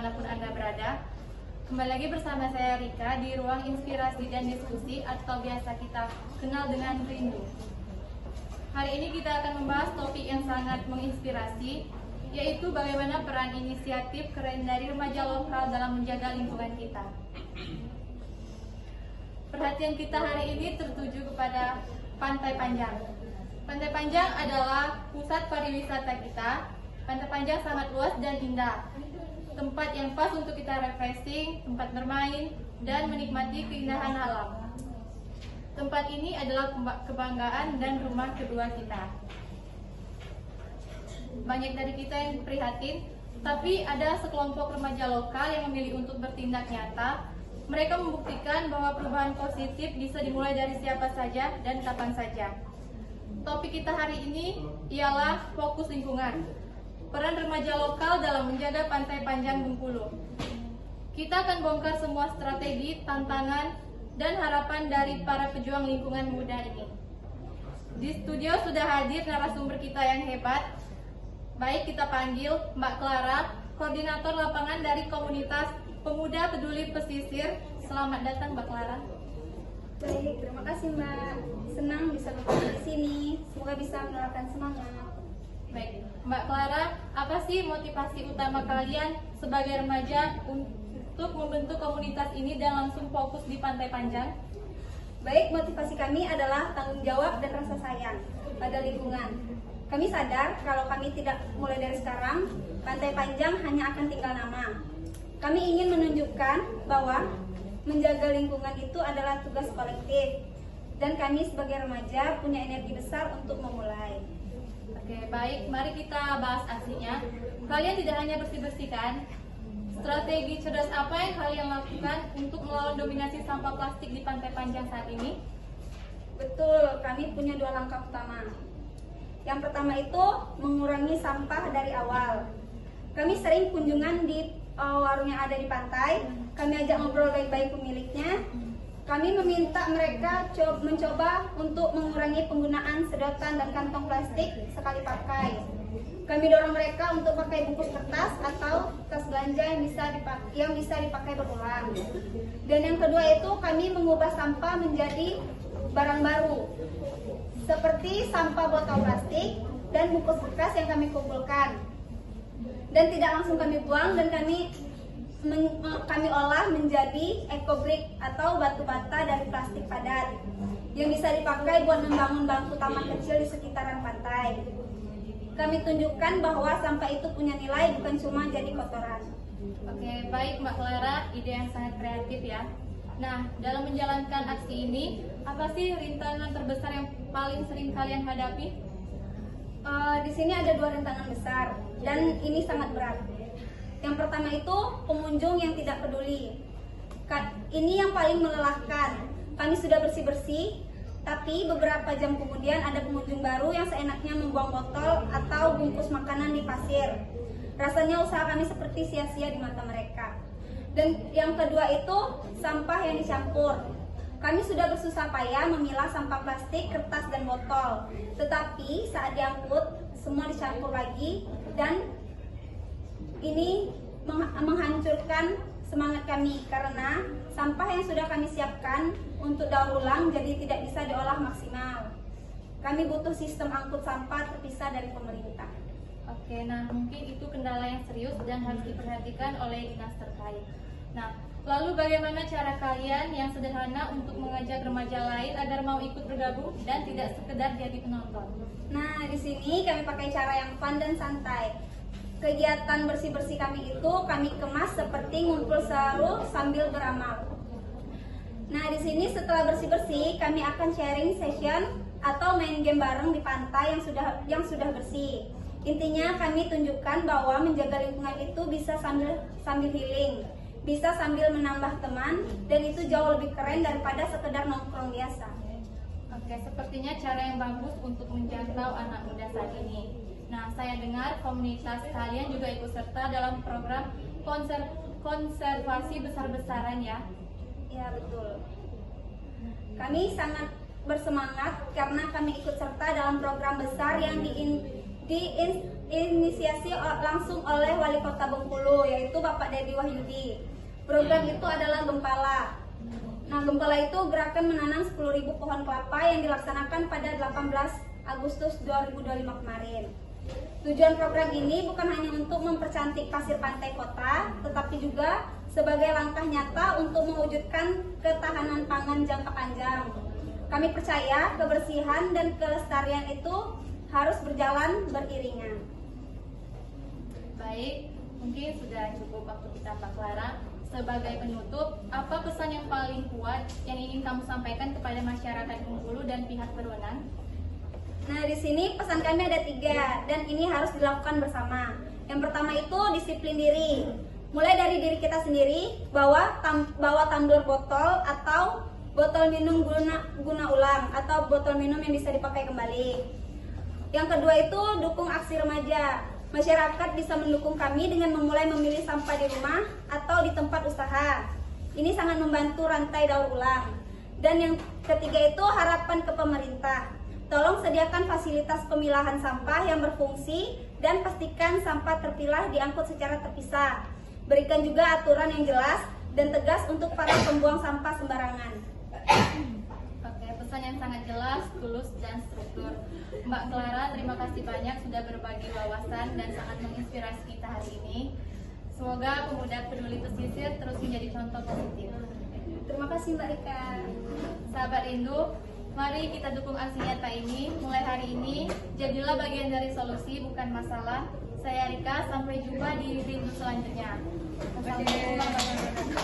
dimanapun Anda berada. Kembali lagi bersama saya Rika di ruang inspirasi dan diskusi atau biasa kita kenal dengan Rindu. Hari ini kita akan membahas topik yang sangat menginspirasi, yaitu bagaimana peran inisiatif keren dari remaja lokal dalam menjaga lingkungan kita. Perhatian kita hari ini tertuju kepada Pantai Panjang. Pantai Panjang adalah pusat pariwisata kita. Pantai Panjang sangat luas dan indah. Tempat yang pas untuk kita refreshing, tempat bermain, dan menikmati keindahan alam. Tempat ini adalah kebanggaan dan rumah kedua kita. Banyak dari kita yang prihatin, tapi ada sekelompok remaja lokal yang memilih untuk bertindak nyata. Mereka membuktikan bahwa perubahan positif bisa dimulai dari siapa saja dan kapan saja. Topik kita hari ini ialah fokus lingkungan. Peran remaja lokal dalam menjaga Pantai Panjang Bengkulu. Kita akan bongkar semua strategi, tantangan, dan harapan dari para pejuang lingkungan muda ini. Di studio sudah hadir narasumber kita yang hebat. Baik, kita panggil Mbak Clara, koordinator lapangan dari komunitas Pemuda Peduli Pesisir. Selamat datang Mbak Clara. Baik, terima kasih Mbak. Senang bisa bertemu di sini. Semoga bisa menularkan semangat. Baik, Mbak Clara, apa sih motivasi utama kalian sebagai remaja untuk membentuk komunitas ini dan langsung fokus di Pantai Panjang? Baik, motivasi kami adalah tanggung jawab dan rasa sayang pada lingkungan. Kami sadar kalau kami tidak mulai dari sekarang, Pantai Panjang hanya akan tinggal nama. Kami ingin menunjukkan bahwa menjaga lingkungan itu adalah tugas kolektif, dan kami sebagai remaja punya energi besar untuk memulai. Oke, baik, mari kita bahas aksinya. Kalian tidak hanya bersih-bersih kan? Strategi cerdas apa yang kalian lakukan untuk melawan dominasi sampah plastik di Pantai Panjang saat ini? Betul, kami punya 2 langkah utama. Yang pertama itu mengurangi sampah dari awal. Kami sering kunjungan di warung yang ada di pantai. Kami ajak ngobrol baik-baik pemiliknya. Kami meminta mereka mencoba untuk mengurangi penggunaan sedotan dan kantong plastik sekali pakai. Kami dorong mereka untuk pakai bungkus kertas atau tas belanja yang bisa dipakai berulang. Dan yang kedua itu kami mengubah sampah menjadi barang baru, seperti sampah botol plastik dan bungkus bekas yang kami kumpulkan. Dan tidak langsung kami buang, dan kami olah menjadi eco-brick atau batu bata dari plastik padat yang bisa dipakai buat membangun bangku taman kecil di sekitaran pantai. Kami tunjukkan bahwa sampah itu punya nilai, bukan cuma jadi kotoran. Oke, baik Mbak Clara, ide yang sangat kreatif ya. Nah, dalam menjalankan aksi ini, apa sih rintangan terbesar yang paling sering kalian hadapi? Di sini ada 2 rintangan besar, dan ini sangat berat. Yang pertama itu pengunjung yang tidak peduli. Ini yang paling melelahkan. Kami sudah bersih-bersih, tapi beberapa jam kemudian ada pengunjung baru yang seenaknya membuang botol atau bungkus makanan di pasir. Rasanya usaha kami seperti sia-sia di mata mereka. Dan yang kedua itu sampah yang dicampur. Kami sudah bersusah payah memilah sampah plastik, kertas, dan botol. Tetapi saat diangkut, semua dicampur lagi, dan ini menghancurkan semangat kami karena sampah yang sudah kami siapkan untuk daur ulang jadi tidak bisa diolah maksimal. Kami butuh sistem angkut sampah terpisah dari pemerintah. Oke, nah mungkin itu kendala yang serius dan harus diperhatikan oleh dinas terkait. Nah, lalu bagaimana cara kalian yang sederhana untuk mengajak remaja lain agar mau ikut bergabung dan tidak sekedar jadi penonton? Nah, di sini kami pakai cara yang fun dan santai. Kegiatan bersih-bersih kami itu kami kemas seperti ngumpul seru sambil beramal. Nah, di sini setelah bersih-bersih kami akan sharing session atau main game bareng di pantai yang sudah bersih. Intinya kami tunjukkan bahwa menjaga lingkungan itu bisa sambil healing, bisa sambil menambah teman, dan itu jauh lebih keren daripada sekedar nongkrong biasa. Oke, sepertinya cara yang bagus untuk menjangkau anak muda saat ini. Nah, saya dengar komunitas kalian juga ikut serta dalam program konservasi besar-besaran ya? Ya, betul. Kami sangat bersemangat karena kami ikut serta dalam program besar yang diinisiasi langsung oleh Wali Kota Bengkulu, yaitu Bapak Dedi Wahyudi. Program itu adalah Gempala. Nah, Gempala itu gerakan menanam 10.000 pohon kelapa yang dilaksanakan pada 18 Agustus 2025 kemarin. Tujuan program ini bukan hanya untuk mempercantik pasir pantai kota, tetapi juga sebagai langkah nyata untuk mewujudkan ketahanan pangan jangka panjang. Kami percaya kebersihan dan kelestarian itu harus berjalan beriringan. Baik, mungkin sudah cukup waktu kita, Pak Clara. Sebagai penutup, apa pesan yang paling kuat yang ingin kamu sampaikan kepada masyarakat Bengkulu dan pihak berwenang? Nah, di sini pesan kami ada 3 dan ini harus dilakukan bersama. Yang pertama itu disiplin diri. Mulai dari diri kita sendiri, bawa tumbler botol atau botol minum guna ulang atau botol minum yang bisa dipakai kembali. Yang kedua itu dukung aksi remaja. Masyarakat bisa mendukung kami dengan memulai memilih sampah di rumah atau di tempat usaha. Ini sangat membantu rantai daur ulang. Dan yang ketiga itu harapan ke pemerintah. Tolong sediakan fasilitas pemilahan sampah yang berfungsi dan pastikan sampah terpilah diangkut secara terpisah. Berikan juga aturan yang jelas dan tegas untuk para pembuang sampah sembarangan. Oke, pesan yang sangat jelas, tulus, dan struktur. Mbak Clara, terima kasih banyak sudah berbagi wawasan dan sangat menginspirasi kita hari ini. Semoga pemuda peduli pesisir terus menjadi contoh positif. Terima kasih Mbak Rika. Sahabat Rindu, mari kita dukung aksi nyata ini. Mulai hari ini, jadilah bagian dari solusi, bukan masalah. Saya Rika, sampai jumpa di Rindu selanjutnya. Wassalamualaikum warahmatullahi wabarakatuh.